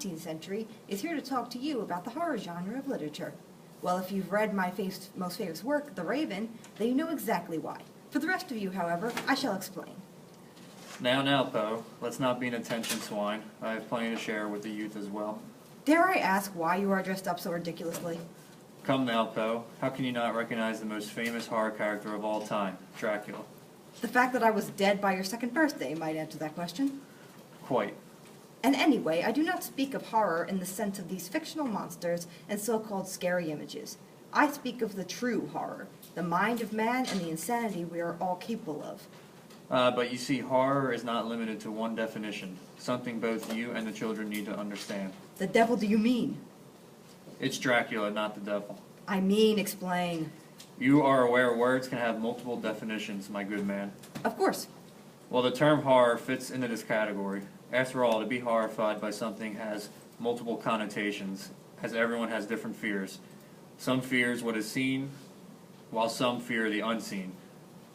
19th century, is here to talk to you about the horror genre of literature. Well, if you've read my most famous work, The Raven, then you know exactly why. For the rest of you, however, I shall explain. Now, Poe, let's not be an attention swine. I have plenty to share with the youth as well. Dare I ask why you are dressed up so ridiculously? Come now, Poe. How can you not recognize the most famous horror character of all time, Dracula? The fact that I was dead by your second birthday might answer that question. Quite. And anyway, I do not speak of horror in the sense of these fictional monsters and so-called scary images. I speak of the true horror, the mind of man and the insanity we are all capable of. But you see, horror is not limited to one definition, something both you and the children need to understand. The devil do you mean? It's Dracula, not the devil. I mean, explain. You are aware words can have multiple definitions, my good man. Of course. Well, the term horror fits into this category. After all, to be horrified by something has multiple connotations, as everyone has different fears. Some fears what is seen, while some fear the unseen.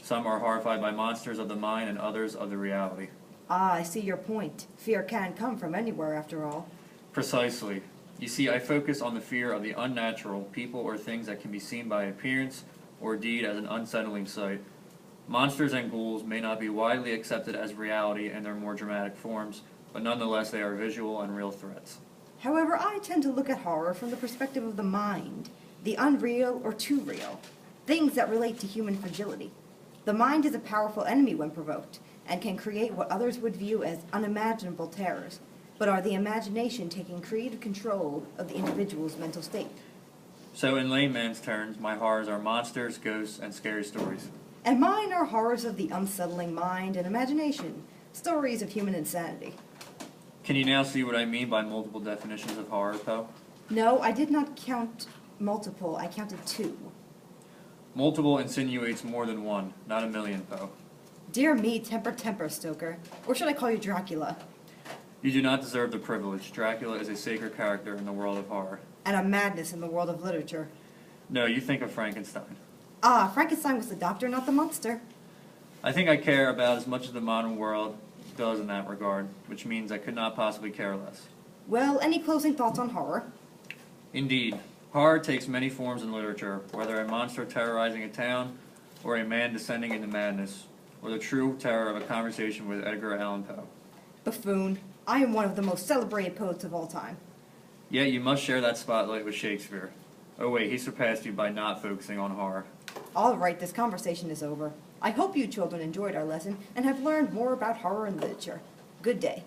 Some are horrified by monsters of the mind and others of the reality. Ah, I see your point. Fear can come from anywhere, after all. Precisely. You see, I focus on the fear of the unnatural, people or things that can be seen by appearance or deed as an unsettling sight. Monsters and ghouls may not be widely accepted as reality in their more dramatic forms, but nonetheless they are visual and real threats. However, I tend to look at horror from the perspective of the mind, the unreal or too real, things that relate to human fragility. The mind is a powerful enemy when provoked, and can create what others would view as unimaginable terrors, but are the imagination taking creative control of the individual's mental state. So in layman's terms, my horrors are monsters, ghosts, and scary stories. And mine are horrors of the unsettling mind and imagination, stories of human insanity. Can you now see what I mean by multiple definitions of horror, Poe? No, I did not count multiple, I counted 2. Multiple insinuates more than one, not a million, Poe. Dear me, temper, Stoker. Or should I call you Dracula? You do not deserve the privilege. Dracula is a sacred character in the world of horror. And a madness in the world of literature. No, you think of Frankenstein. Ah, Frankenstein was the doctor, not the monster. I think I care about as much as the modern world does in that regard, which means I could not possibly care less. Well, any closing thoughts on horror? Indeed. Horror takes many forms in literature, whether a monster terrorizing a town, or a man descending into madness, or the true terror of a conversation with Edgar Allan Poe. Buffoon. I am one of the most celebrated poets of all time. Yet you must share that spotlight with Shakespeare. Oh wait, he surpassed you by not focusing on horror. All right, this conversation is over. I hope you children enjoyed our lesson and have learned more about horror and literature. Good day.